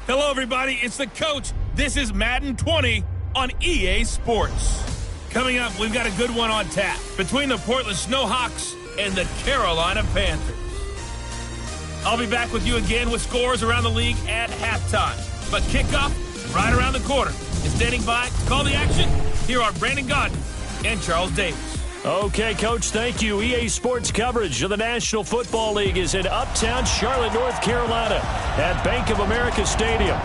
Hello, everybody. It's the coach. This is Madden 20 on EA Sports. Coming up, we've got a good one on tap between the Portland Snowhawks and the Carolina Panthers. I'll be back with you again with scores around the league at halftime. But kickoff right around the corner. And standing by to call the action, here are Brandon Godden and Charles Davis. Okay, Coach, thank you. EA Sports coverage of the National Football League is in uptown Charlotte, North Carolina at Bank of America Stadium.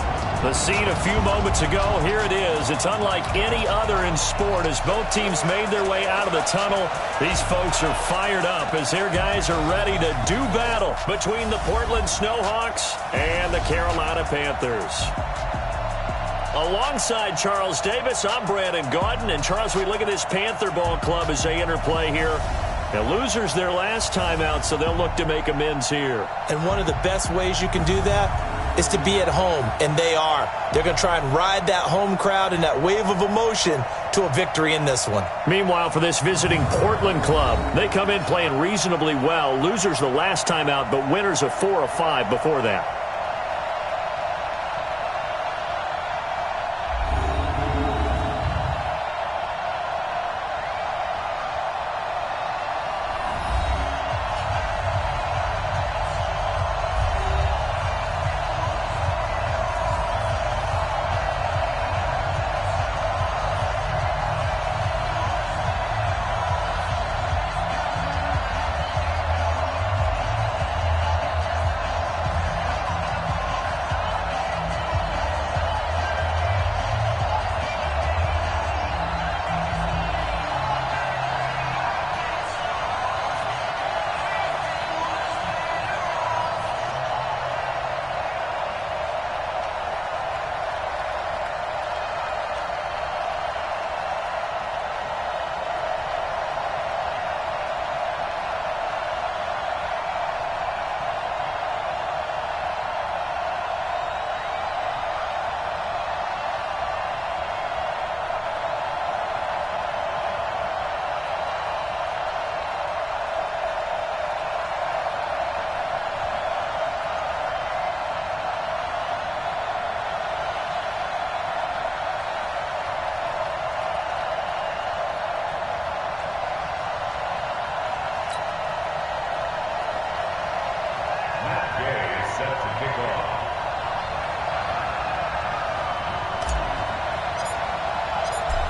The scene a few moments ago, here it is. It's unlike any other in sport as both teams made their way out of the tunnel. These folks are fired up as their guys are ready to do battle between the Portland Snowhawks and the Carolina Panthers. Alongside Charles Davis, I'm Brandon Godden. And Charles, we look at this Panther ball club as they enter play here. The losers their last time out, so they'll look to make amends here. And one of the best ways you can do that is to be at home, and they are. They're going to try and ride that home crowd and that wave of emotion to a victory in this one. Meanwhile, for this visiting Portland club, they come in playing reasonably well. Losers the last time out, but winners of 4 of 5 before that.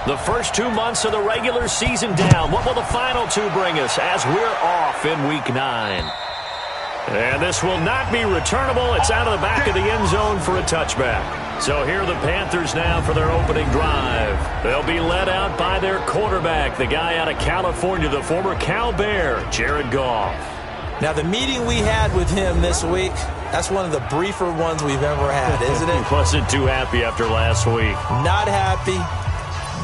The first 2 months of the regular season down. What will the final 2 bring us as we're off in Week 9? And this will not be returnable. It's out of the back of the end zone for a touchback. So here are the Panthers now for their opening drive. They'll be led out by their quarterback, the guy out of California, the former Cal Bear, Jared Goff. Now, the meeting we had with him this week, that's one of the briefer ones we've ever had, isn't it? He wasn't too happy after last week. Not happy.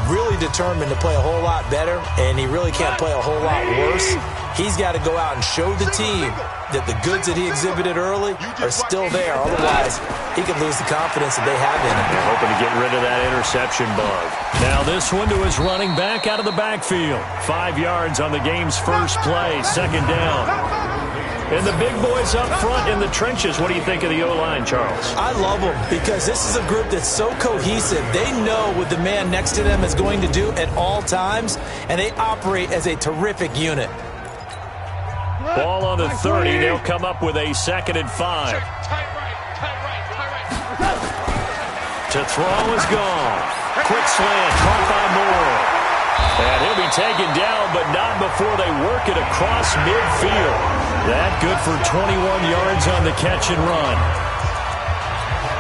Really determined to play a whole lot better, and he really can't play a whole lot worse. He's got to go out and show the team that the goods that he exhibited early are still there. Otherwise, he could lose the confidence that they have in him. They're hoping to get rid of that interception bug. Now this one to his running back out of the backfield. 5 yards on the game's first play, second down. And the big boys up front in the trenches. What do you think of the O-line, Charles? I love them because this is a group that's so cohesive. They know what the man next to them is going to do at all times, and they operate as a terrific unit. Ball on the 30. They'll come up with a 2nd and 5. To throw is gone. Quick slant, caught by Moore. And he'll be taken down, but not before they work it across midfield. That good for 21 yards on the catch and run.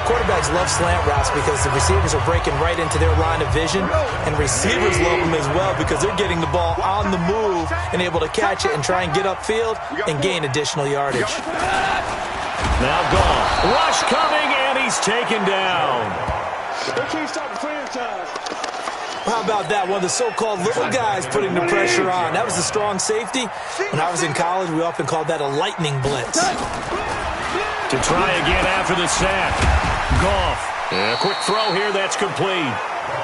Quarterbacks love slant routes because the receivers are breaking right into their line of vision, and receivers love them as well because they're getting the ball on the move and able to catch it and try and get upfield and gain additional yardage. Now gone. Rush coming, and he's taken down. They can't stop the franchise. How about that? One of the so-called little guys putting the pressure on. That was a strong safety. When I was in college, we often called that a lightning blitz. To try again after the sack. Goff. A quick throw here. That's complete.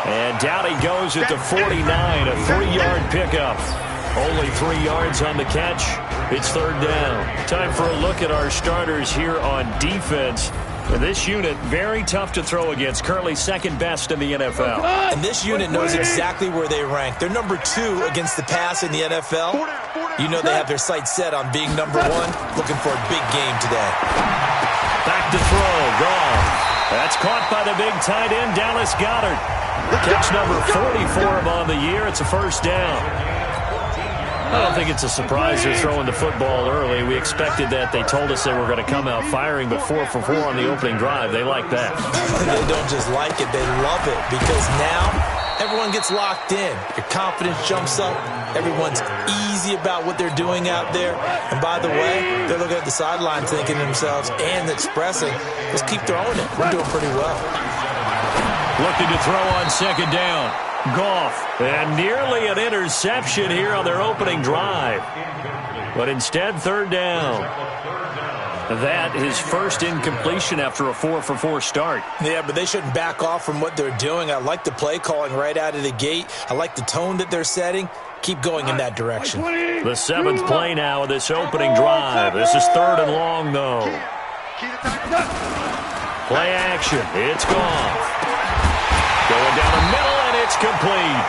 And down he goes at the 49. A 3-yard pickup. Only 3 yards on the catch. It's third down. Time for a look at our starters here on defense. This unit, very tough to throw against, currently second best in the NFL. And this unit knows exactly where they rank. They're number 2 against the pass in the NFL. You know they have their sights set on being number 1, looking for a big game today. Back to throw, gone. That's caught by the big tight end, Dallas Goedert. Catch number 44 of on the year. It's a first down. I don't think it's a surprise they're throwing the football early. We expected that. They told us they were going to come out firing, but 4 for 4 on the opening drive. They like that. They don't just like it. They love it because now everyone gets locked in. Your confidence jumps up. Everyone's easy about what they're doing out there. And by the way, they're looking at the sideline thinking to themselves and expressing, let's keep throwing it. We're doing pretty well. Looking to throw on second down. Goff, and nearly an interception here on their opening drive. But instead, third down. That his first incompletion after a 4 for 4 start. Yeah, but they shouldn't back off from what they're doing. I like the play calling right out of the gate. I like the tone that they're setting. Keep going in that direction. The 7th play now of this opening drive. This is 3rd and long, though. Play action. It's Goff. Going down the middle, and it's complete.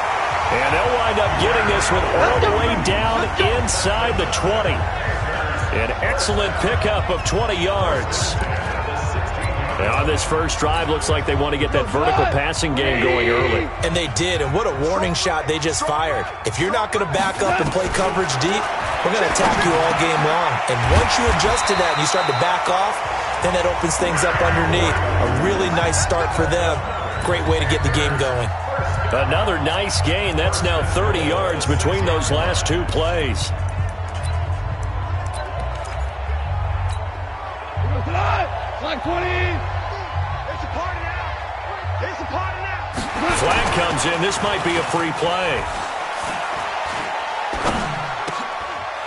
And they'll wind up getting this one all the way down inside the 20. An excellent pickup of 20 yards. And on this first drive, looks like they want to get that vertical passing game going early. And they did, and what a warning shot they just fired. If you're not going to back up and play coverage deep, we're going to attack you all game long. And once you adjust to that and you start to back off, then that opens things up underneath. A really nice start for them. Great way to get the game going. Another nice gain. That's now 30 yards between those last 2 plays. Flag 20. It's a party now. It's a party now. Flag comes in. This might be a free play.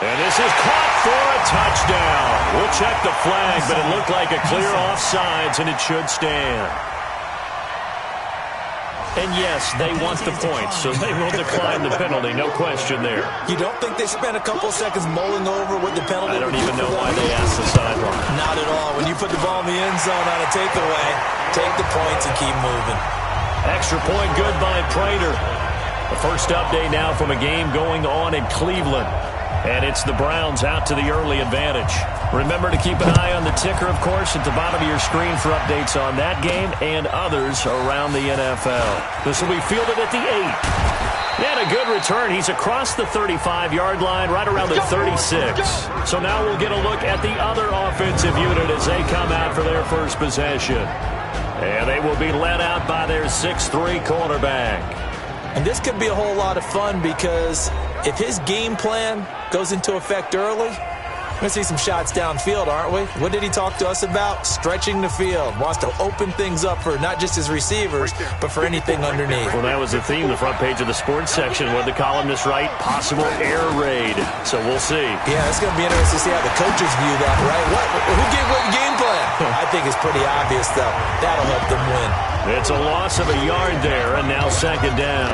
And this is caught for a touchdown. We'll check the flag, but it looked like a clear offsides, and it should stand. And yes, they want the points, so they will decline the penalty. No question there. You don't think they spent a couple seconds mulling over what the penalty I don't even know why they asked the sideline. Not at all. When you put the ball in the end zone on a takeaway, take the points and keep moving. Extra point good by Prater. The first update now from a game going on in Cleveland. And it's the Browns out to the early advantage. Remember to keep an eye on the ticker, of course, at the bottom of your screen for updates on that game and others around the NFL. This will be fielded at the 8. And a good return. He's across the 35-yard line, right around the 36. So now we'll get a look at the other offensive unit as they come out for their first possession. And they will be led out by their 6'3 quarterback. And this could be a whole lot of fun because if his game plan goes into effect early, we're going to see some shots downfield, aren't we? What did he talk to us about? Stretching the field. Wants to open things up for not just his receivers, but for anything underneath. Well, that was the theme, the front page of the sports section. What the columnist write? Possible air raid. So we'll see. Yeah, it's going to be interesting to see how the coaches view that, right? Who gave what game plan? I think it's pretty obvious, though. That'll help them win. It's a loss of a yard there, and now second down.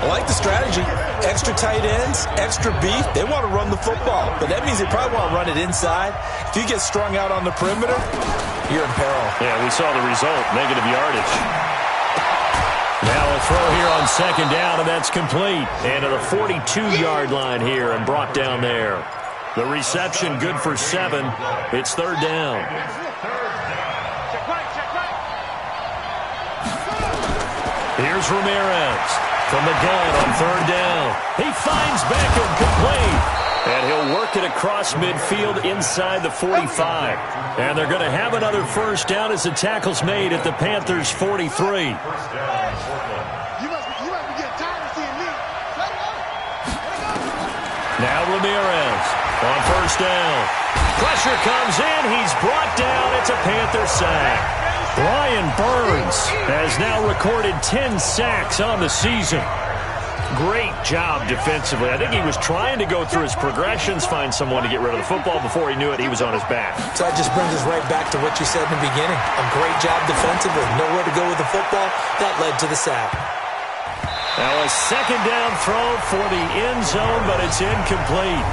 I like the strategy. Extra tight ends, extra beef. They want to run the football, but that means they probably want to run it inside. If you get strung out on the perimeter, you're in peril. Yeah, we saw the result, negative yardage. Now a throw here on second down, and that's complete. And to the 42-yard line here and brought down there. The reception good for 7. It's third down. Here's Ramirez. From the gun on third down. He finds Beckham complete. And he'll work it across midfield inside the 45. And they're going to have another first down as the tackle's made at the Panthers' 43. Now Ramirez on first down. Pressure comes in. He's brought down. It's a Panther sack. Brian Burns has now recorded 10 sacks on the season. Great job defensively. I think he was trying to go through his progressions, find someone to get rid of the football. Before he knew it, he was on his back. So that just brings us right back to what you said in the beginning. A great job defensively. Nowhere to go with the football. That led to the sack. Now a second down throw for the end zone, but it's incomplete.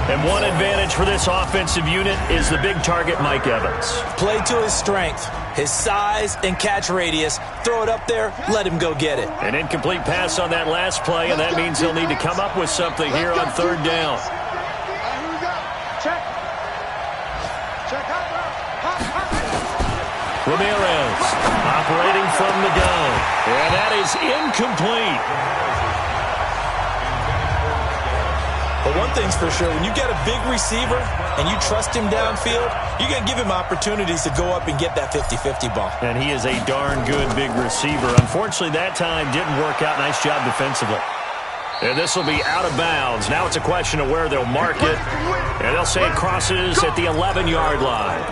And one advantage for this offensive unit is the big target, Mike Evans. Play to his strength, his size and catch radius. Throw it up there, let him go get it. An incomplete pass on that last play, and that means he'll need to come up with something here on third down. Ramirez operating from the gun, and that is incomplete. But one thing's for sure, when you get a big receiver and you trust him downfield, you're going to give him opportunities to go up and get that 50-50 ball. And he is a darn good big receiver. Unfortunately, that time didn't work out. Nice job defensively. And this will be out of bounds. Now it's a question of where they'll mark it. And they'll say it crosses at the 11-yard line.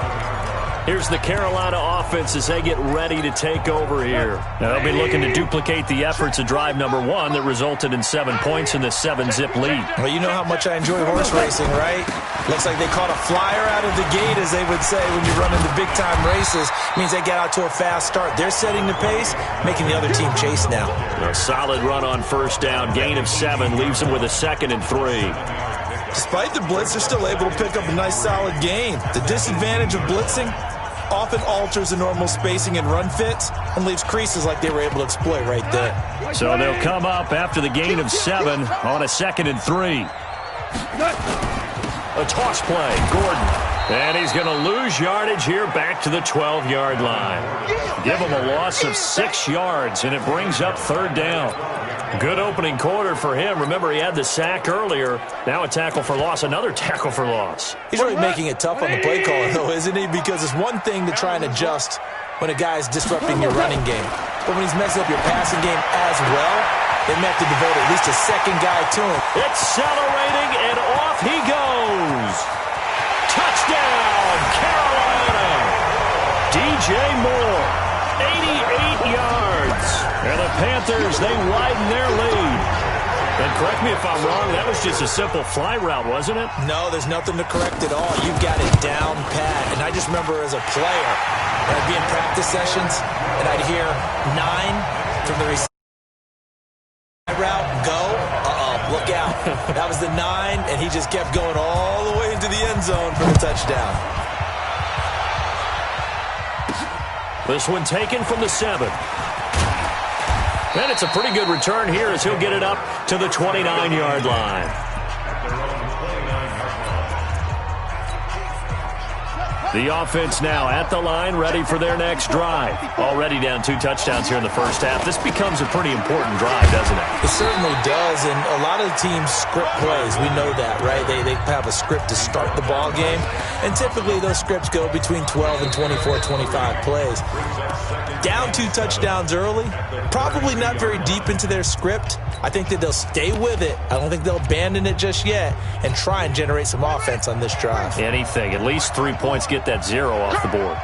Here's the Carolina offense as they get ready to take over here. Now they'll be looking to duplicate the efforts of drive number 1 that resulted in 7 points in the 7-zip lead. Well, you know how much I enjoy horse racing, right? Looks like they caught a flyer out of the gate, as they would say when you run into big-time races. Means they get out to a fast start. They're setting the pace, making the other team chase now. A solid run on first down. Gain of 7 leaves them with a 2nd and 3. Despite the blitz, they're still able to pick up a nice solid gain. The disadvantage of blitzing often alters the normal spacing and run fits and leaves creases like they were able to exploit right there. So they'll come up after the gain of 7 on a 2nd and 3. A toss play, Gordon. And he's going to lose yardage here back to the 12-yard line. Give him a loss of 6 yards, and it brings up third down. Good opening quarter for him. Remember, he had the sack earlier. Now a tackle for loss, another tackle for loss. He's really making it tough on the play caller, though, isn't he? Because it's one thing to try and adjust when a guy's disrupting your running game. But when he's messing up your passing game as well, they may have to devote at least a second guy to him. Accelerating, and off he goes. Touchdown, Carolina. DJ Moore, 88 yards. And the Panthers, they widen their lead. And correct me if I'm wrong, that was just a simple fly route, wasn't it? No, there's nothing to correct at all. You've got it down pat. And I just remember as a player, I'd be in practice sessions, and I'd hear 9 from the receiver route, go, look out. That was the 9, and he just kept going all the way into the end zone for the touchdown. This one taken from the 7. And it's a pretty good return here as he'll get it up to the 29-yard line. The offense now at the line, ready for their next drive. Already down 2 touchdowns here in the first half. This becomes a pretty important drive, doesn't it? It certainly does, and a lot of the teams script plays. We know that, right? They have a script to start the ball game, and typically those scripts go between 12 and 24, 25 plays. Down 2 touchdowns early, probably not very deep into their script. I think that they'll stay with it. I don't think they'll abandon it just yet and try and generate some offense on this drive. Anything. At least 3 points, get that 0 off the board.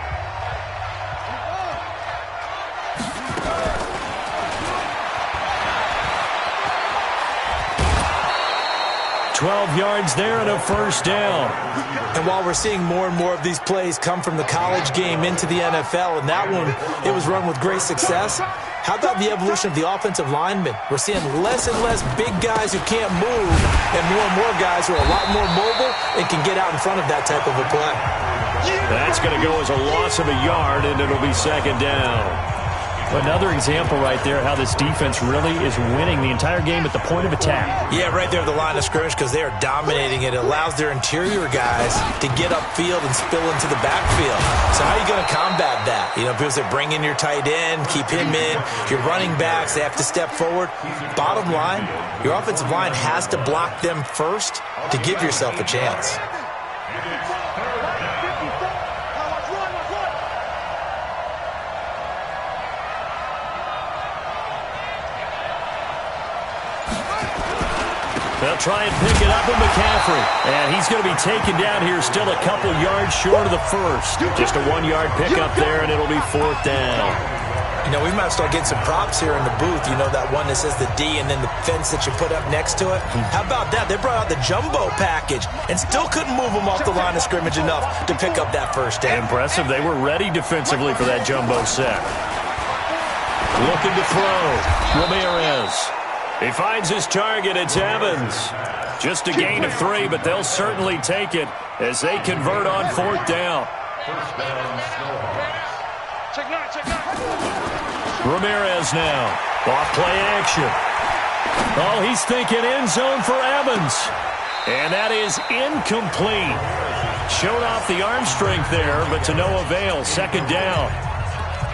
$12 yards there and a first down. And while we're seeing more and more of these plays come from the college game into the NFL, and that one, it was run with great success, how about the evolution of the offensive linemen? We're seeing less and less big guys who can't move and more guys who are a lot more mobile and can get out in front of that type of a play. That's going to go as a loss of a yard, and it'll be second down. Another example right there how this defense really is winning the entire game at the point of attack. Yeah, right there at the line of scrimmage because they are dominating it. It allows their interior guys to get upfield and spill into the backfield. So how are you going to combat that? You know, because they bring in your tight end, keep him in. Your running backs, they have to step forward. Bottom line, your offensive line has to block them first to give yourself a chance. They'll try and pick it up with McCaffrey. And he's going to be taken down here still a couple yards short of the first. Just a 1-yard pickup there, and it'll be fourth down. You know, we might start getting some props here in the booth. You know, that one that says the D and then the fence that you put up next to it. How about that? They brought out the jumbo package and still couldn't move them off the line of scrimmage enough to pick up that first down. Impressive. They were ready defensively for that jumbo set. Looking to throw. Ramirez. He finds his target. It's Evans. Just a gain of 3, but they'll certainly take it as they convert on 4th down. Ramirez now. Off play action. Oh, he's thinking end zone for Evans. And that is incomplete. Showed off the arm strength there, but to no avail. 2nd down.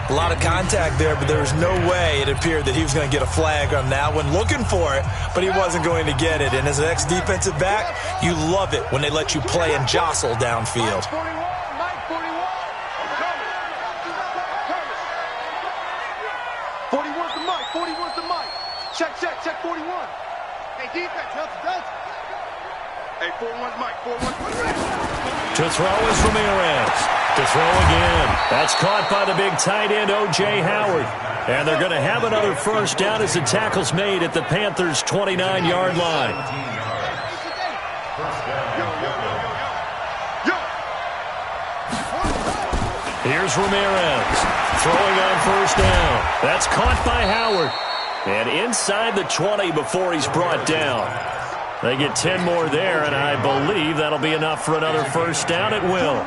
A lot of contact there, but there was no way it appeared that he was going to get a flag on that one. Looking for it, but he wasn't going to get it. And as an ex-defensive back, you love it when they let you play and jostle downfield. 41's the mic. 41's the mic. Check 41. Hey, defense, help the Delta. Hey, 41's mic. 41's mic. To throw is Ramirez. To throw again. That's caught by the big tight end, O.J. Howard. And they're going to have another 1st down as the tackle's made at the Panthers' 29-yard line. Here's Ramirez. Throwing on 1st down. That's caught by Howard. And inside the 20 before he's brought down. They get 10 more there, and I believe that'll be enough for another 1st down. It will.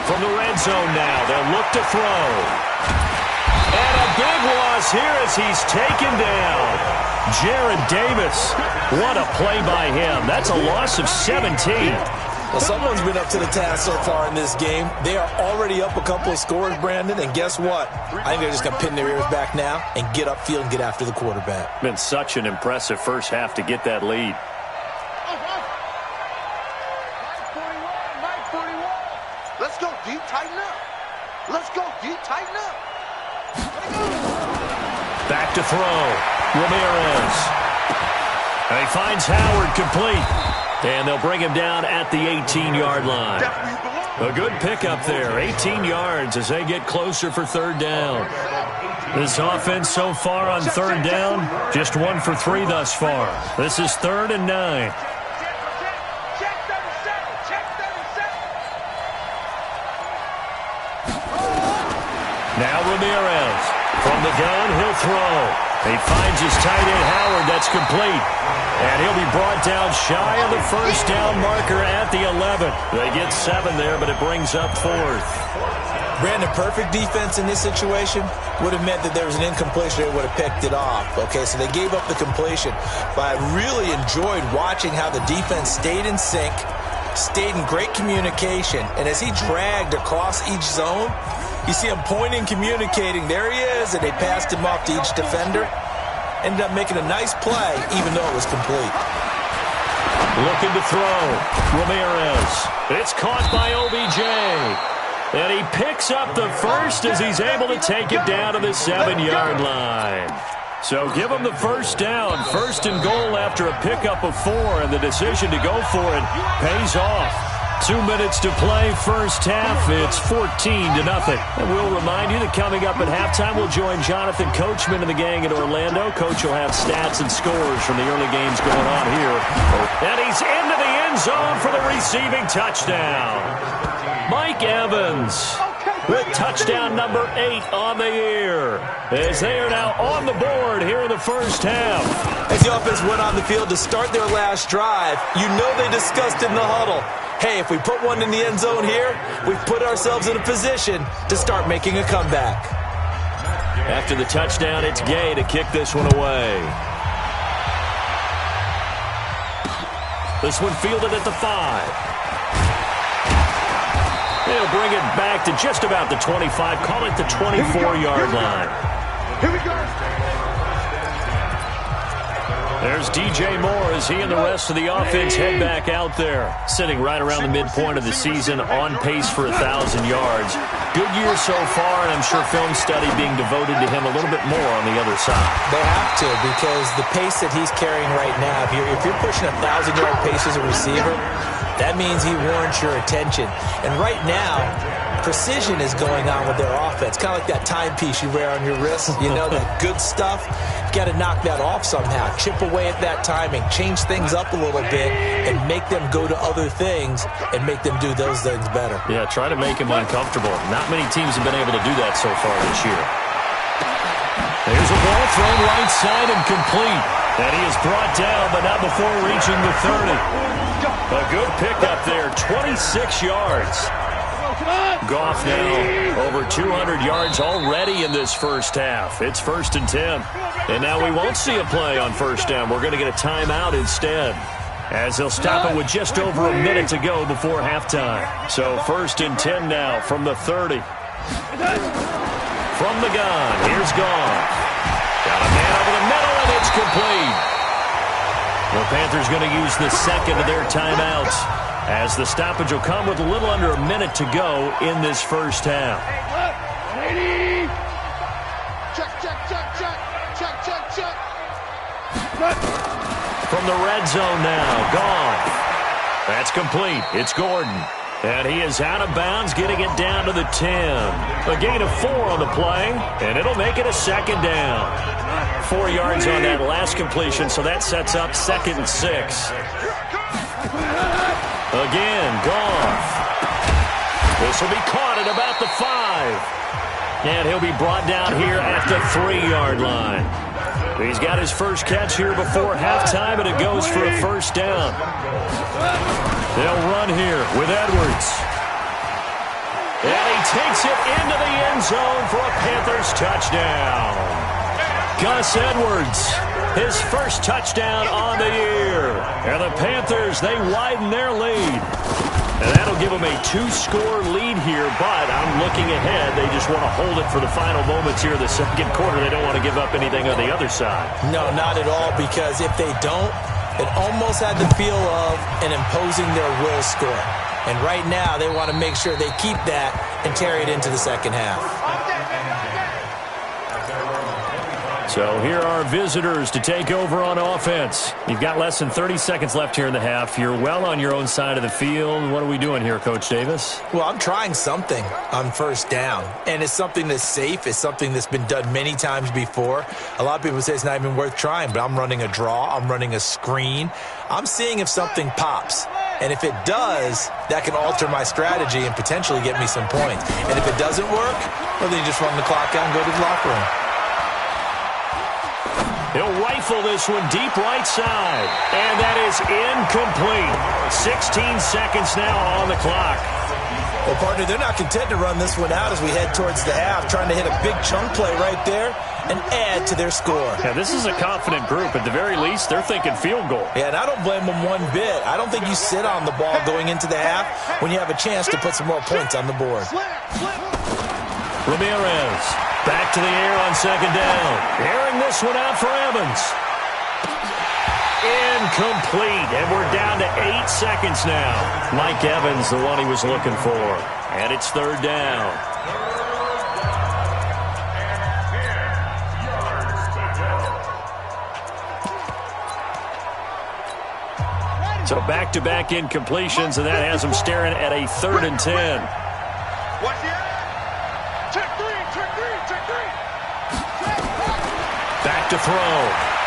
From the red zone now, they'll look to throw. And a big loss here as he's taken down. Jared Davis. What a play by him. That's a loss of 17. Well, someone's been up to the task so far in this game. They are already up a couple of scores, Brandon, and guess what? I think they're just going to pin their ears back now and get upfield and get after the quarterback. Been such an impressive first half to get that lead. Let's go deep, tighten up. Let's go deep, tighten up. Back to throw. Ramirez. And he finds Howard complete. And they'll bring him down at the 18-yard line. A good pickup there. 18 yards as they get closer for 3rd down. This offense so far on 3rd down, just 1 for 3 thus far. This is 3rd and 9. Now Ramirez. From the gun, he'll throw. He finds his tight end, Howard. That's complete. And he'll be brought down shy of the 1st down marker at the 11. They get 7 there, but it brings up 4th. Brandon, perfect defense in this situation would have meant that there was an incompletion. They would have picked it off. Okay, so they gave up the completion. But I really enjoyed watching how the defense stayed in sync, stayed in great communication. And as he dragged across each zone, you see him pointing, communicating. There he is, and they passed him off to each defender. Ended up making a nice play, even though it was complete. Looking to throw. Ramirez. It's caught by OBJ. And he picks up the 1st as he's able to take it down to the 7-yard line. So give him the 1st down. 1st and goal after a pickup of 4, and the decision to go for it pays off. 2 minutes to play, 1st half. It's 14-0. And we'll remind you that coming up at halftime, we'll join Jonathan Coachman and the gang in Orlando. Coach will have stats and scores from the early games going on here. And he's into the end zone for the receiving touchdown. Mike Evans with touchdown number 8 on the year, as they are now on the board here in the 1st half. As the offense went on the field to start their last drive, you know they discussed in the huddle, hey, if we put one in the end zone here, we've put ourselves in a position to start making a comeback. After the touchdown, it's Gay to kick this one away. This one fielded at the 5. They'll bring it back to just about the 25, call it the 24-yard line. Here we go. There's DJ Moore as he and the rest of the offense head back out there, sitting right around the midpoint of the season, on pace for 1,000 yards. Good year so far, and I'm sure film study being devoted to him a little bit more on the other side. They have to, because the pace that he's carrying right now, if you're pushing 1,000-yard pace as a receiver, that means he warrants your attention. And right now, precision is going on with their offense. Kind of like that timepiece you wear on your wrist. You know, that good stuff. You got to knock that off somehow. Chip away at that timing. Change things up a little bit and make them go to other things and make them do those things better. Yeah, try to make them uncomfortable. Not many teams have been able to do that so far this year. There's a ball thrown right side and complete. And he is brought down, but not before reaching the 30. A good pickup there, 26 yards. Goff now over 200 yards already in this first half. It's 1st and 10. And now we won't see a play on first down. We're going to get a timeout instead, as they'll stop it with just over a minute to go before halftime. So 1st and 10 now from the 30. From the gun, here's Goff. Got a man over the middle, and it's complete. The Panthers going to use the second of their timeouts, as the stoppage will come with a little under a minute to go in this first half. Check. From the red zone now, Goff. That's complete. It's Gordon. And he is out of bounds, getting it down to the 10. A gain of 4 on the play, and it'll make it a second down. 4 yards on that last completion, so that sets up 2nd and 6. Again, Goff. This will be caught at about the 5. And he'll be brought down here at the 3-yard line. He's got his first catch here before halftime, and it goes for a first down. They'll run here with Edwards. And he takes it into the end zone for a Panthers touchdown. Gus Edwards, his first touchdown on the year. And the Panthers, they widen their lead. And that'll give them a 2-score lead here, but I'm looking ahead. They just want to hold it for the final moments here of the second quarter. They don't want to give up anything on the other side. No, not at all, because if they don't, it almost had the feel of an imposing their will score. And right now, they want to make sure they keep that and carry it into the second half. So here are visitors to take over on offense. You've got less than 30 seconds left here in the half. You're well on your own side of the field. What are we doing here, Coach Davis? Well, I'm trying something on first down, and it's something that's safe. It's something that's been done many times before. A lot of people say it's not even worth trying, but I'm running a draw. I'm running a screen. I'm seeing if something pops. And if it does, that can alter my strategy and potentially get me some points. And if it doesn't work, well, then you just run the clock out and go to the locker room. He'll rifle this one deep right side. And that is incomplete. 16 seconds now on the clock. Well, partner, they're not content to run this one out as we head towards the half, trying to hit a big chunk play right there and add to their score. Yeah, this is a confident group. At the very least, they're thinking field goal. Yeah, and I don't blame them one bit. I don't think you sit on the ball going into the half when you have a chance to put some more points on the board. Ramirez back to the air on second down. Airing this one out for Evans. Incomplete, and we're down to 8 seconds now. Mike Evans, the one he was looking for. And it's third down. So back-to-back incompletions, and that has them staring at a 3rd and 10. Watch the eye. Check three. Back to throw.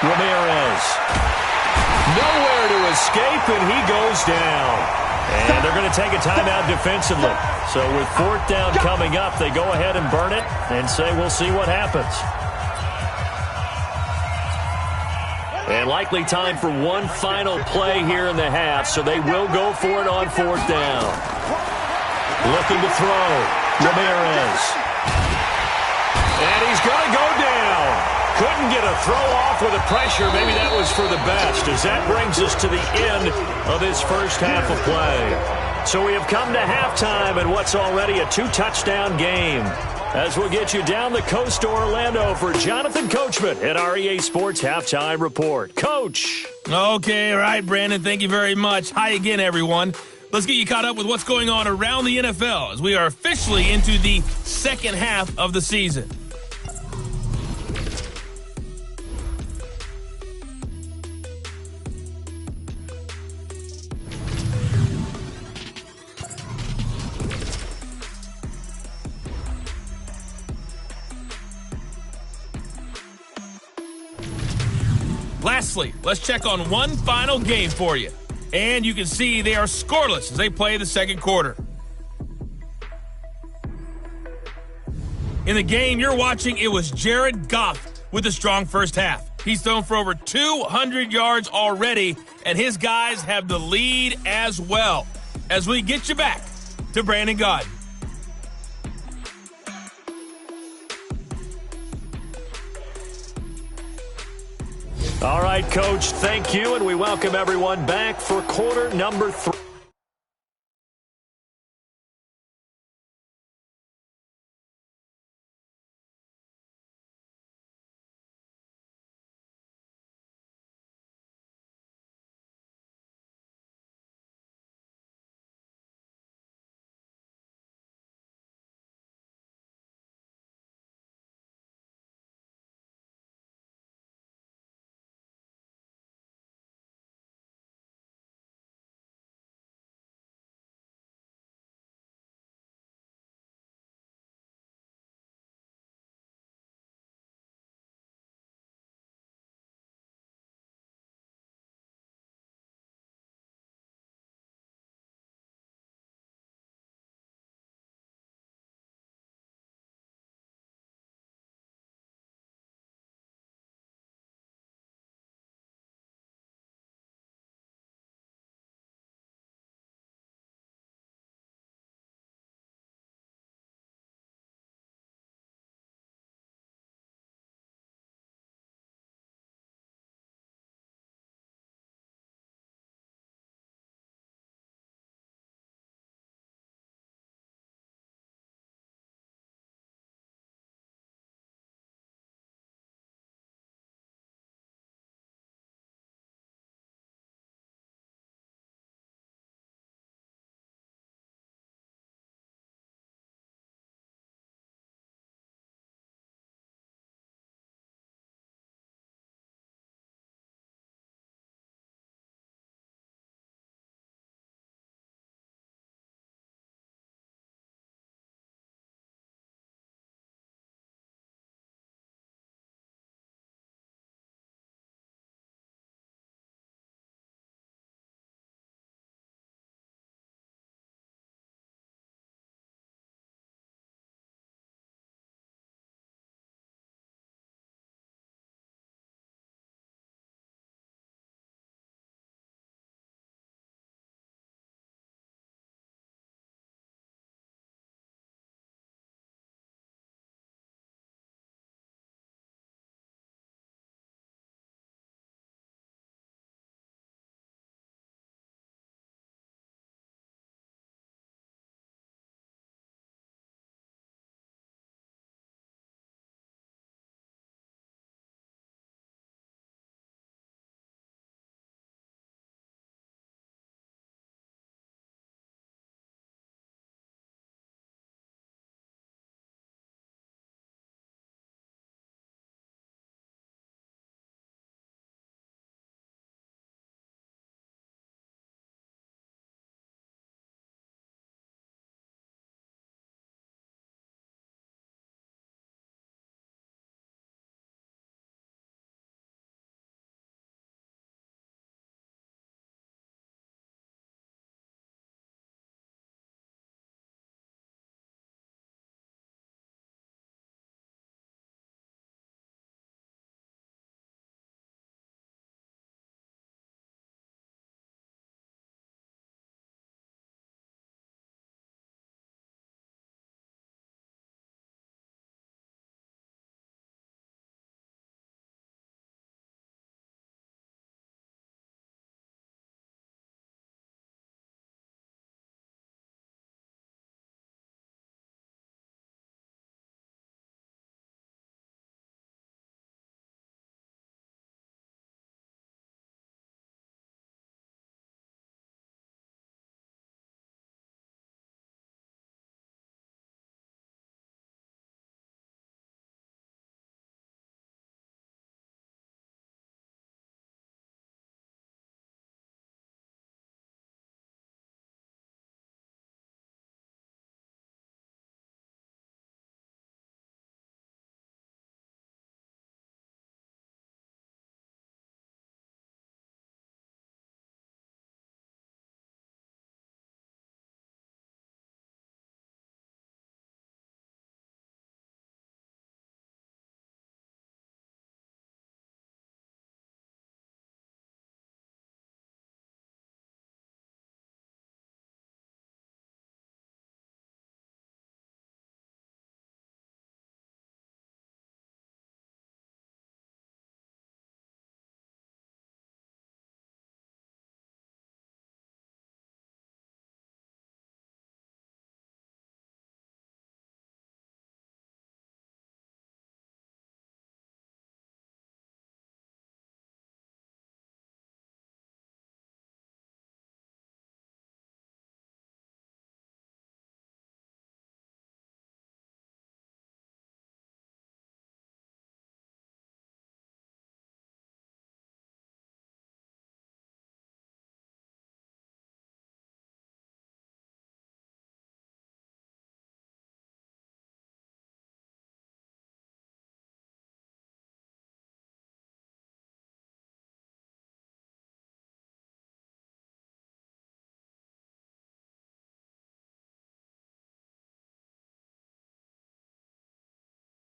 Ramirez. Nowhere to escape, and he goes down. And they're going to take a timeout defensively. So with 4th down coming up, they go ahead and burn it and say we'll see what happens. And likely time for one final play here in the half, so they will go for it on 4th down. Looking to throw. Ramirez. And he's going to go down. Couldn't get a throw off with the pressure. Maybe that was for the best, as that brings us to the end of this first half of play. So we have come to halftime in what's already a 2-touchdown game. As we'll get you down the coast to Orlando for Jonathan Coachman at our EA Sports Halftime Report. Coach. Okay, all right, Brandon, thank you very much. Hi again, everyone. Let's get you caught up with what's going on around the NFL as we are officially into the second half of the season. Lastly, let's check on one final game for you. And you can see they are scoreless as they play the second quarter. In the game you're watching, it was Jared Goff with a strong first half. He's thrown for over 200 yards already, and his guys have the lead as well. As we get you back to Brandon Gaudin. All right, Coach, thank you, and we welcome everyone back for quarter number 3.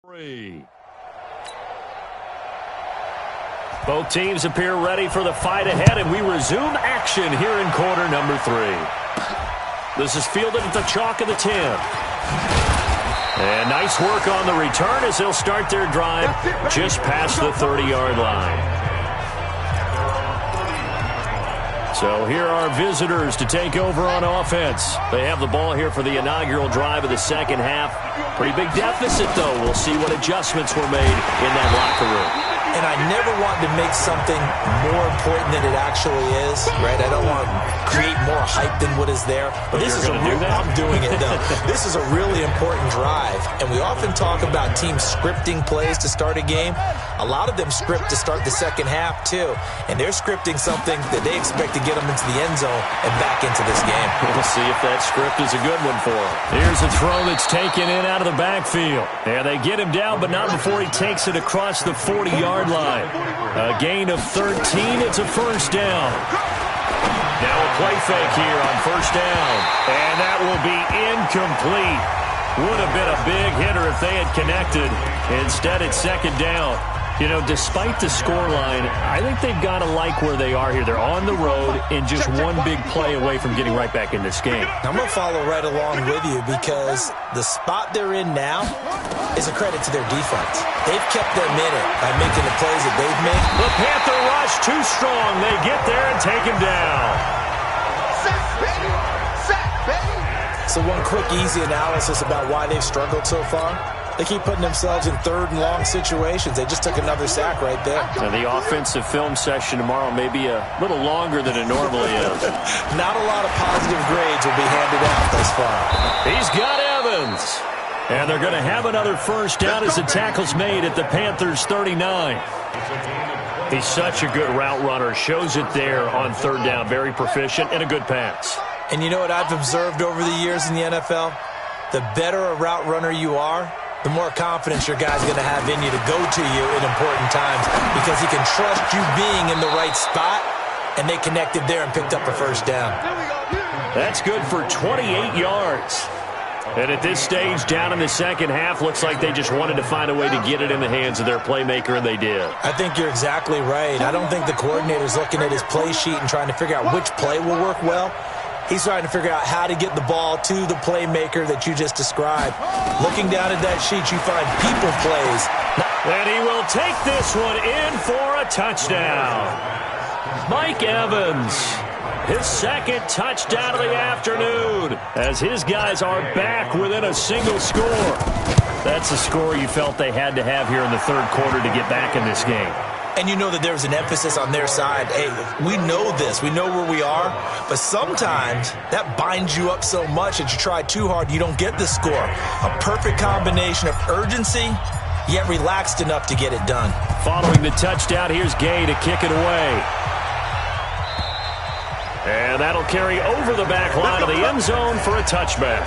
3. Both teams appear ready for the fight ahead, and we resume action here in quarter number 3. This is fielded at the chalk of the 10. And nice work on the return as they'll start their drive just past the 30-yard line. So here are visitors to take over on offense. They have the ball here for the inaugural drive of the second half. Pretty big deficit, though. We'll see what adjustments were made in that locker room. And I never want to make something more important than it actually is, right? I don't want to create more hype than what is there. But this is I'm doing it, though. This is a really important drive. And we often talk about teams scripting plays to start a game. A lot of them script to start the second half, too. And they're scripting something that they expect to get them into the end zone and back into this game. We'll see if that script is a good one for them. Here's a throw that's taken in out of the backfield. And they get him down, but not before he takes it across the 40-yard line. A gain of 13. It's a first down. Now a play fake here on first down. And that will be incomplete. Would have been a big hitter if they had connected. Instead, it's second down. You know, despite the scoreline, I think they've got to like where they are here. They're on the road and just one big play away from getting right back in this game. I'm going to follow right along with you because the spot they're in now is a credit to their defense. They've kept them in it by making the plays that they've made. The Panther rush too strong. They get there and take him down. Sack, baby! Sack, baby! So one quick, easy analysis about why they've struggled so far. They keep putting themselves in third and long situations. They just took another sack right there. Now the offensive film session tomorrow may be a little longer than it normally is. Not a lot of positive grades will be handed out thus far. He's got Evans. And they're going to have another first down as the tackle's made at the Panthers' 39. He's such a good route runner. Shows it there on third down. Very proficient and a good pass. And you know what I've observed over the years in the NFL? The better a route runner you are, the more confidence your guy's going to have in you to go to you in important times because he can trust you being in the right spot, and they connected there and picked up a first down. That's good for 28 yards. And at this stage, down in the second half, looks like they just wanted to find a way to get it in the hands of their playmaker, and they did. I think you're exactly right. I don't think the coordinator's looking at his play sheet and trying to figure out which play will work well. He's trying to figure out how to get the ball to the playmaker that you just described. Looking down at that sheet, you find people plays. And he will take this one in for a touchdown. Mike Evans, his second touchdown of the afternoon, as his guys are back within a single score. That's a score you felt they had to have here in the third quarter to get back in this game. And you know that there was an emphasis on their side. Hey, we know this. We know where we are. But sometimes that binds you up so much that you try too hard, you don't get the score. A perfect combination of urgency, yet relaxed enough to get it done. Following the touchdown, here's Gay to kick it away. And that'll carry over the back line of the end zone for a touchback.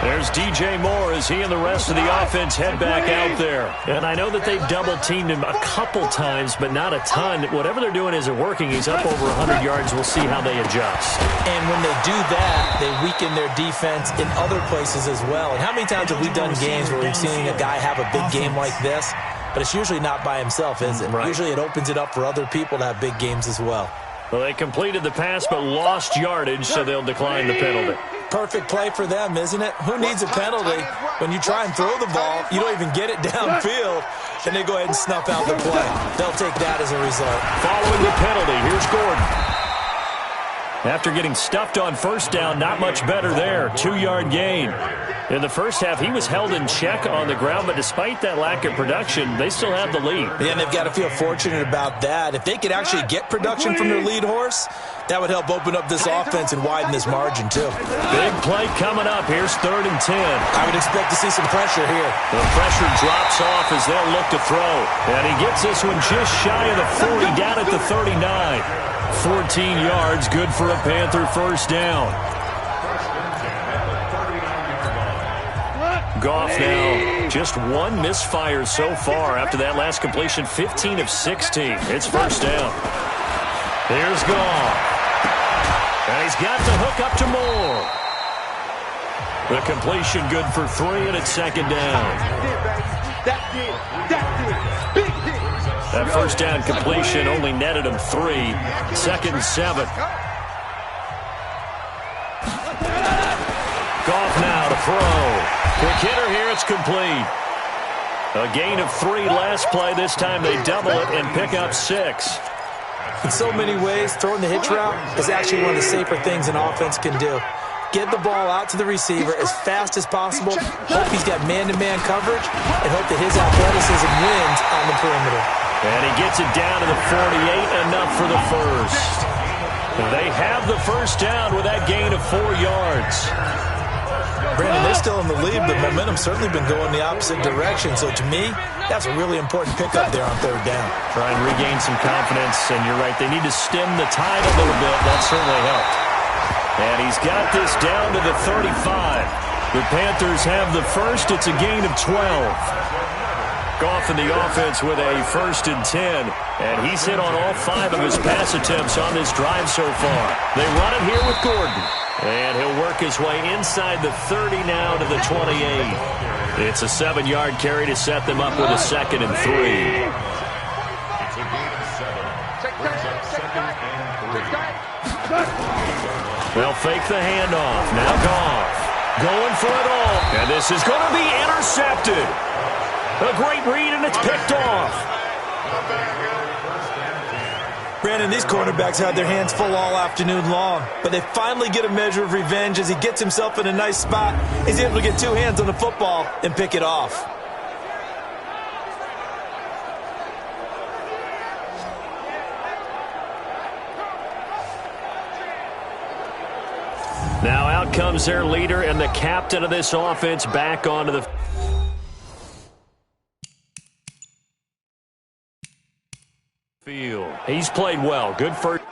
There's DJ Moore as he and the rest of the offense head back out there. And I know that they've double-teamed him a couple times, but not a ton. Whatever they're doing isn't working. He's up over 100 yards. We'll see how they adjust. And when they do that, they weaken their defense in other places as well. And how many times have we done games where we've seen a guy have a big game like this? But it's usually not by himself, is it? Right. Usually it opens it up for other people to have big games as well. Well, they completed the pass but lost yardage, so they'll decline the penalty. Perfect play for them, isn't it? Who needs a penalty when you try and throw the ball, you don't even get it downfield, and they go ahead and snuff out the play. They'll take that as a result. Following the penalty, here's Gordon. After getting stuffed on first down, not much better there. 2-yard gain. In the first half, he was held in check on the ground, but despite that lack of production, they still have the lead. Yeah, and they've got to feel fortunate about that. If they could actually get production from their lead horse, that would help open up this offense and widen this margin, too. Big play coming up. Here's 3rd and 10. I would expect to see some pressure here. The pressure drops off as they'll look to throw. And he gets this one just shy of the 40, down at the 39. 14 yards, good for a Panther first down. Goff now, just one misfire so far after that last completion, 15 of 16. It's first down. Here's Goff. And he's got the hook up to Moore. The completion good for 3, and it's second down. That first down completion only netted him 3. 2nd and 7. Goff now to throw. Quick hitter here, it's complete. A gain of 3 last play. This time they double it and pick up 6. In so many ways, throwing the hitch route is actually one of the safer things an offense can do. Get the ball out to the receiver as fast as possible, hope he's got man-to-man coverage, and hope that his athleticism wins on the perimeter. And he gets it down to the 48, enough for the first. They have the first down with that gain of 4 yards. Brandon, they're still in the lead, but momentum's certainly been going the opposite direction. So to me, that's a really important pickup there on 3rd down. Try and regain some confidence, and you're right, they need to stem the tide a little bit. That certainly helped. And he's got this down to the 35. The Panthers have the first. It's a gain of 12. Goff in the offense with a 1st and 10. And he's hit on all 5 of his pass attempts on this drive so far. They run it here with Gordon. And he'll work his way inside the 30 now to the 28. It's a 7-yard carry to set them up with a 2nd and 3. They'll fake the handoff. Now Goff going for it all. And this is going to be intercepted. A great read, and it's picked off. Brandon, these cornerbacks had their hands full all afternoon long, but they finally get a measure of revenge as he gets himself in a nice spot. He's able to get 2 hands on the football and pick it off. Now out comes their leader and the captain of this offense back onto the field. He's played well. Good first.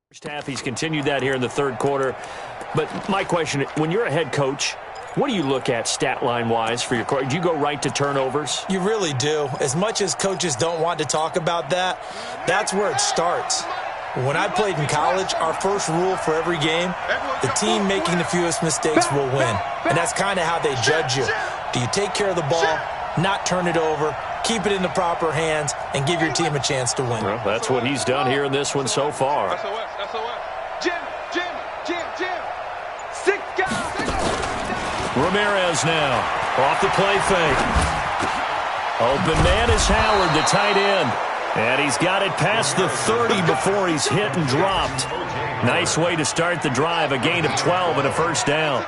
First half, he's continued that here in the 3rd quarter. But my question, when you're a head coach, what do you look at stat line-wise for your court? Do you go right to turnovers? You really do. As much as coaches don't want to talk about that, that's where it starts. When I played in college, our first rule for every game, the team making the fewest mistakes will win. And that's kind of how they judge you. Do you take care of the ball, not turn it over, keep it in the proper hands, and give your team a chance to win? Well, that's what he's done here in this one so far. Ramirez now off the play fake. Open man is Howard, the tight end. And he's got it past the 30 before he's hit and dropped. Nice way to start the drive. A gain of 12 and a first down.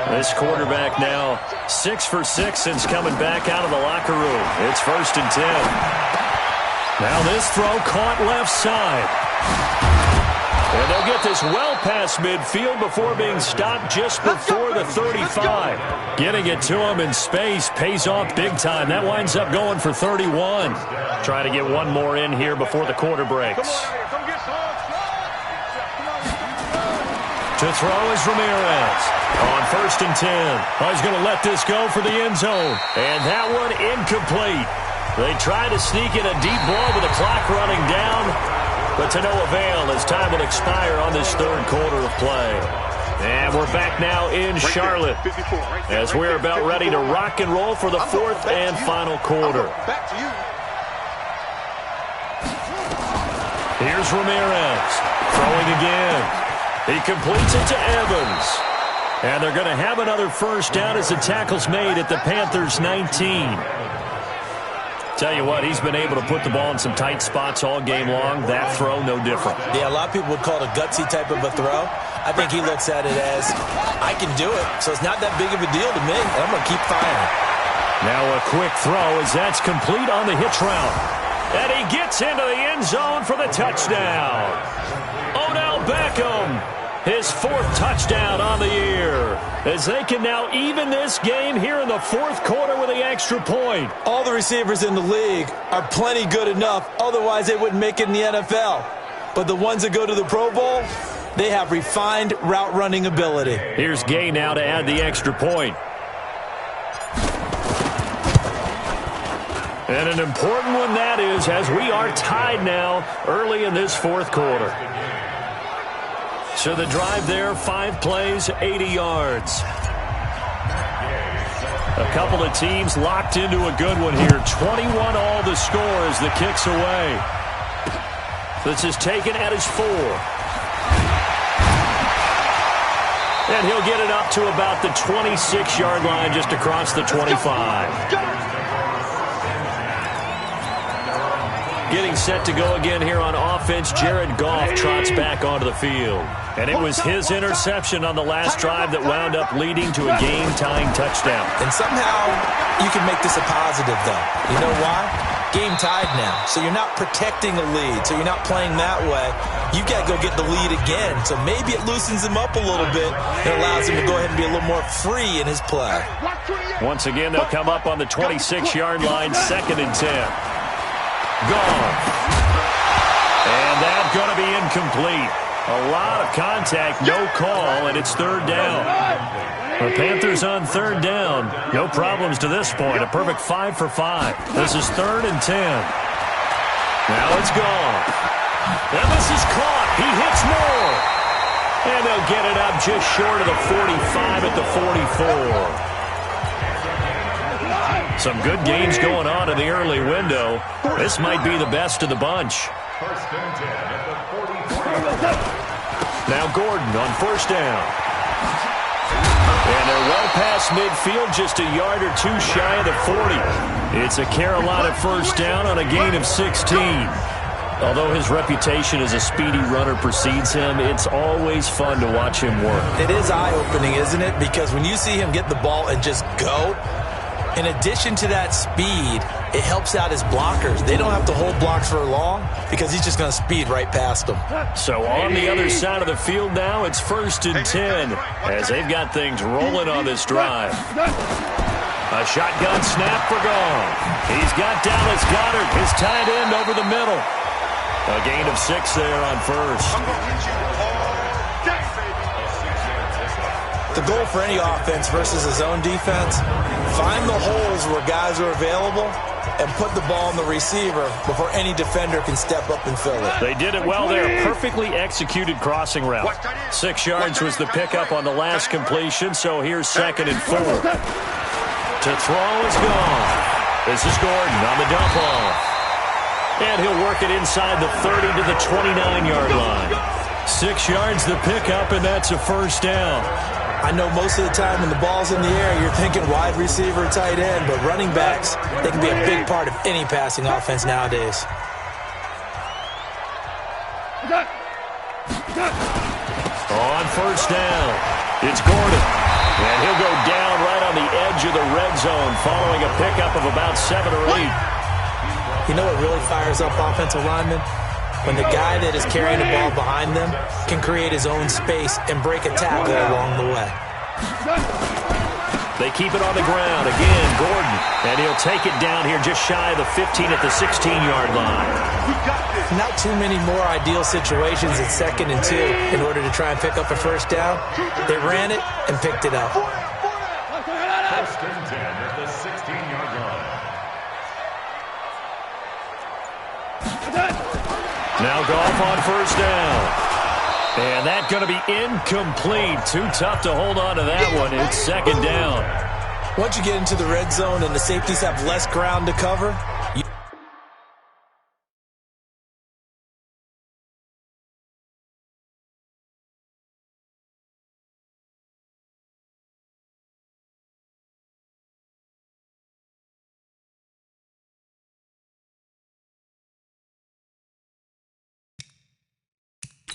This quarterback now 6 for 6 since coming back out of the locker room. It's 1st and 10. Now this throw caught left side. And they'll get this well past midfield before being stopped just before the 35. Getting it to him in space pays off big time. That winds up going for 31. Trying to get one more in here before the quarter breaks. To throw is Ramirez. On 1st and 10. Oh, he's going to let this go for the end zone. And that one incomplete. They try to sneak in a deep ball with the clock running down, but to no avail as time will expire on this 3rd quarter of play. And we're back now in Charlotte as we're about ready to rock and roll for the fourth and final quarter. Here's Ramirez throwing again. He completes it to Evans. And they're going to have another first down as the tackle's made at the Panthers' 19. Tell you what, he's been able to put the ball in some tight spots all game long. That throw, no different. Yeah, a lot of people would call it a gutsy type of a throw. I think he looks at it as, I can do it, so it's not that big of a deal to me, and I'm going to keep firing. Now a quick throw as that's complete on the hitch route. And he gets into the end zone for the touchdown. Odell Beckham, his fourth touchdown on the year, as they can now even this game here in the fourth quarter with the extra point. All the receivers in the league are plenty good enough, otherwise they wouldn't make it in the NFL. But the ones that go to the Pro Bowl, they have refined route running ability. Here's Gay now to add the extra point. And an important one that is, as we are tied now early in this fourth quarter. So the drive there, 5 plays, 80 yards. A couple of teams locked into a good one here. 21 all the score as the kick's away. This is taken at his 4. And he'll get it up to about the 26-yard line just across the 25. Getting set to go again here on offense, Jared Goff trots back onto the field. And it was his interception on the last drive that wound up leading to a game-tying touchdown. And somehow you can make this a positive, though. You know why? Game tied now. So you're not protecting a lead. So you're not playing that way. You've got to go get the lead again. So maybe it loosens him up a little bit. It allows him to go ahead and be a little more free in his play. Once again, they'll come up on the 26-yard line, 2nd and 10. Gone. And that's going to be incomplete. A lot of contact, no call, and it's 3rd down. The Panthers on 3rd down. No problems to this point. A perfect 5 for 5. This is 3rd and 10. Now it's gone. And this is caught. He hits more. And they'll get it up just short of the 45 at the 44. Some good games going on in the early window. This might be the best of the bunch. Now Gordon on 1st down. And they're well past midfield, just a yard or 2 shy of the 40. It's a Carolina 1st down on a gain of 16. Although his reputation as a speedy runner precedes him, it's always fun to watch him work. It is eye-opening, isn't it? Because when you see him get the ball and just go, in addition to that speed, it helps out his blockers. They don't have to hold blocks for long because he's just going to speed right past them. So on the other side of the field now, it's 1st and 10 as they've got things rolling on this drive. A shotgun snap for Goff. He's got Dallas Goedert, his tight end, over the middle. A gain of 6 there on 1st. The goal for any offense versus his own defense, find the holes where guys are available and put the ball on the receiver before any defender can step up and fill it. They did it well there. Perfectly executed crossing route. 6 yards was the pickup on the last completion, so here's 2nd and 4. To throw is gone. This is Gordon on the dump off. And he'll work it inside the 30 to the 29-yard line. 6 yards the pickup, and that's a 1st down. I know most of the time when the ball's in the air, you're thinking wide receiver, tight end, but running backs, they can be a big part of any passing offense nowadays. On 1st down, it's Gordon. And he'll go down right on the edge of the red zone following a pickup of about 7 or 8. You know what really fires up offensive linemen? When the guy that is carrying the ball behind them can create his own space and break a tackle along the way. They keep it on the ground. Again, Gordon. And he'll take it down here just shy of the 15 at the 16-yard line. Not too many more ideal situations at 2nd and 2 in order to try and pick up a 1st down. They ran it and picked it up. 1st and 10 at the 16-yard line. Now Goff on 1st down. And that's going to be incomplete. Too tough to hold on to that one. It's second down. Once you get into the red zone and the safeties have less ground to cover,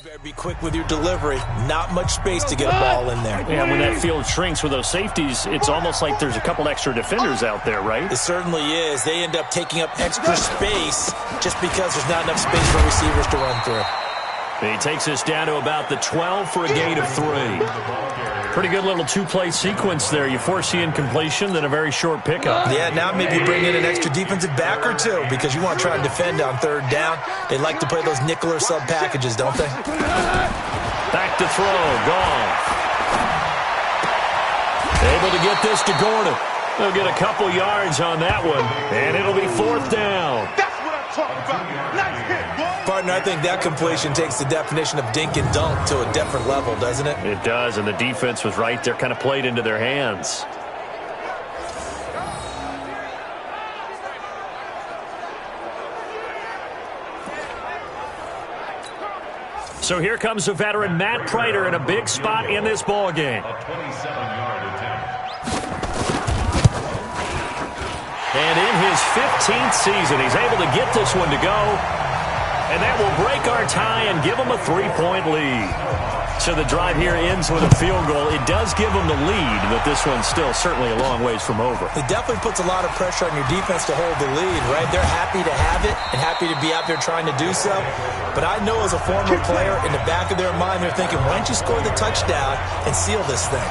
better be quick with your delivery. Not much space to get a ball in there. Yeah, when that field shrinks with those safeties, it's almost like there's a couple extra defenders out there, right? It certainly is. They end up taking up extra space just because there's not enough space for receivers to run through. He takes us down to about the 12 for a gain of 3. Pretty good little two-play sequence there. You force the incompletion, then a very short pickup. Yeah, now maybe bring in an extra defensive back or two because you want to try and defend on third down. They like to play those nickel or sub packages, don't they? Back to throw. Goff. Able to get this to Gordon. They'll get a couple yards on that one, and it'll be fourth down. That's what I'm talking about. Nice hit, boy. Partner, I think that completion takes the definition of dink and dunk to a different level, doesn't it? It does, and the defense was right there, kind of played into their hands. So here comes the veteran Matt Prater in a big spot in this ball game. A 27-yard attempt. And in his 15th season, he's able to get this one to go. And that will break our tie and give them a 3-point lead. So the drive here ends with a field goal. It does give them the lead, but this one's still certainly a long ways from over. It definitely puts a lot of pressure on your defense to hold the lead, right? They're happy to have it and happy to be out there trying to do so. But I know as a former player, in the back of their mind, they're thinking, why don't you score the touchdown and seal this thing?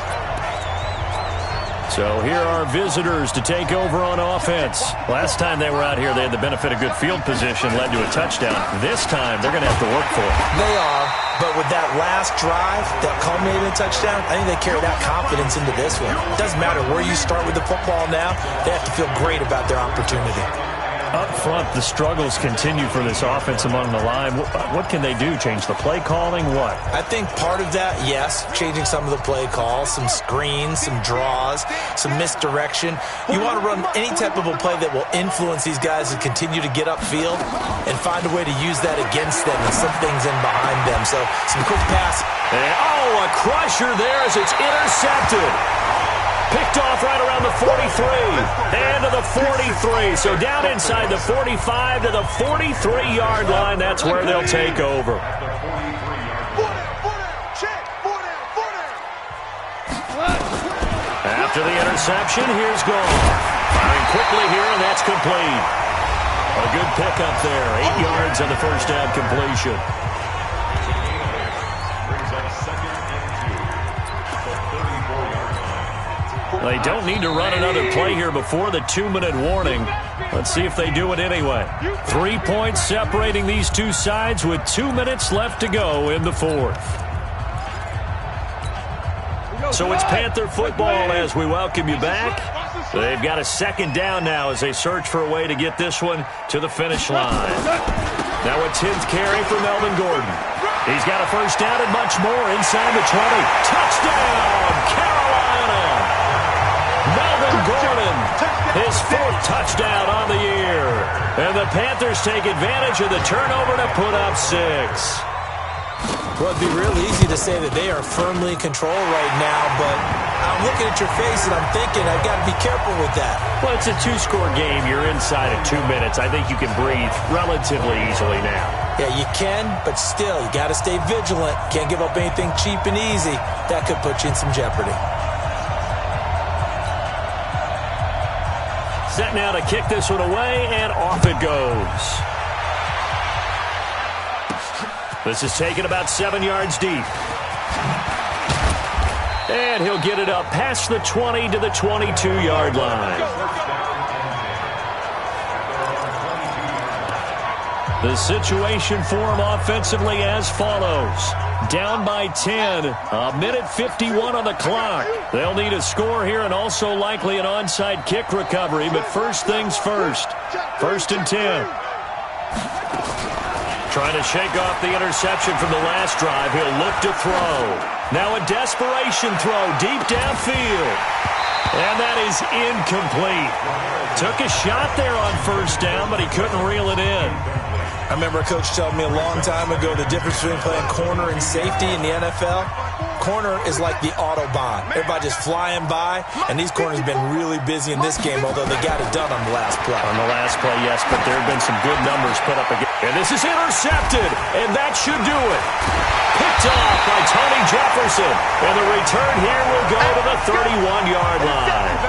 So here are visitors to take over on offense. Last time they were out here, they had the benefit of good field position, led to a touchdown. This time, they're going to have to work for it. They are, but with that last drive that culminated in a touchdown, I think they carry that confidence into this one. It doesn't matter where you start with the football now. They have to feel great about their opportunity. Up front, the struggles continue for this offense among the line. What can they do? Change the play calling? What? I think part of that, yes, changing some of the play calls, some screens, some draws, some misdirection. You want to run any type of a play that will influence these guys to continue to get upfield and find a way to use that against them and slip things in behind them. So some quick pass. And, a crusher there as it's intercepted. Picked off right around the 43 and to the 43. So down inside the 45 to the 43-yard line. That's where they'll take over. After the interception, here's Goff. Firing quickly here, and that's complete. A good pickup there. 8 yards on the first down completion. They don't need to run another play here before the 2-minute warning. Let's see if they do it anyway. 3 points separating these two sides with 2 minutes left to go in the fourth. So it's Panther football as we welcome you back. They've got a second down now as they search for a way to get this one to the finish line. Now a 10th carry for Melvin Gordon. He's got a first down and much more inside the 20. Touchdown, Carolina! Melvin Gordon, his fourth touchdown on the year. And the Panthers take advantage of the turnover to put up 6. Well, it'd be real easy to say that they are firmly in control right now, but I'm looking at your face and I'm thinking I've got to be careful with that. Well, it's a 2-score game. You're inside of 2 minutes. I think you can breathe relatively easily now. Yeah, you can, but still, you got to stay vigilant. Can't give up anything cheap and easy. That could put you in some jeopardy. Set now to kick this one away, and off it goes. This is taken about 7 yards deep. And he'll get it up past the 20 to the 22-yard line. The situation for him offensively as follows. Down by 10, a minute 51 on the clock. They'll need a score here and also likely an onside kick recovery, but first things first. 1st and 10. Trying to shake off the interception from the last drive. He'll look to throw. Now a desperation throw deep downfield. And that is incomplete. Took a shot there on first down, but he couldn't reel it in. I remember a coach telling me a long time ago the difference between playing corner and safety in the NFL. Corner is like the Autobahn. Everybody just flying by, and these corners have been really busy in this game, although they got it done on the last play. On the last play, yes, but there have been some good numbers put up again. And this is intercepted, and that should do it. Picked off by Tony Jefferson, and the return here will go to the 31-yard line.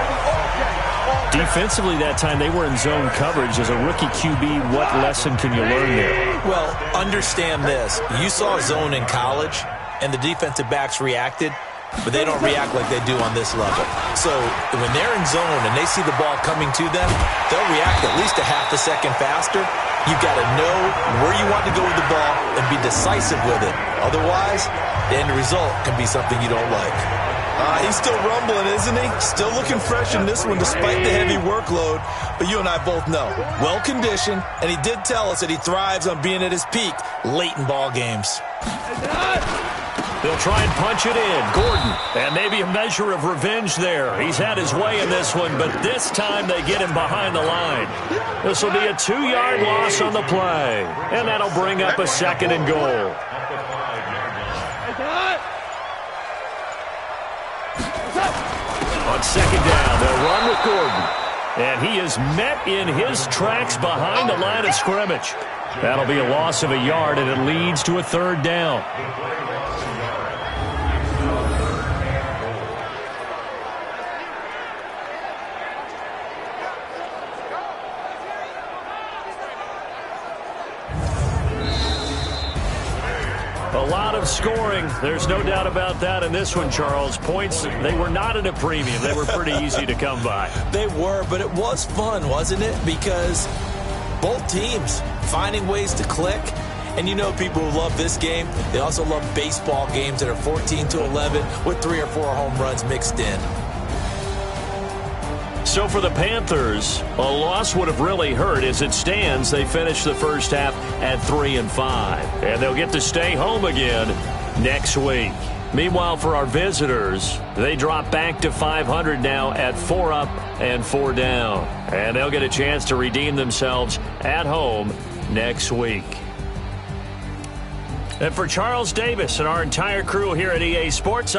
Defensively that time, they were in zone coverage. As a rookie QB, what lesson can you learn there? Well, understand this. You saw zone in college, and the defensive backs reacted, but they don't react like they do on this level. So when they're in zone and they see the ball coming to them, they'll react at least a half a second faster. You've got to know where you want to go with the ball and be decisive with it. Otherwise, the end result can be something you don't like. He's still rumbling, isn't he? Still looking fresh in this one despite the heavy workload. But you and I both know, well-conditioned, and he did tell us that he thrives on being at his peak late in ball games. They'll try and punch it in. Gordon, and maybe a measure of revenge there. He's had his way in this one, but this time they get him behind the line. This will be a 2-yard loss on the play, and that'll bring up a 2nd and goal. On 2nd down, they'll run with Gordon. And he is met in his tracks behind the line of scrimmage. That'll be a loss of a yard, and it leads to a 3rd down. A lot of scoring. There's no doubt about that in this one, Charles. Points, they were not at a premium. They were pretty easy to come by. They were, but it was fun, wasn't it? Because both teams finding ways to click. And you know people who love this game, they also love baseball games that are 14-11 with 3 or 4 home runs mixed in. So for the Panthers, a loss would have really hurt. As it stands, they finished the first half at 3-5. And they'll get to stay home again next week. Meanwhile, for our visitors, they drop back to 500 now at 4 up and 4 down. And they'll get a chance to redeem themselves at home next week. And for Charles Davis and our entire crew here at EA Sports,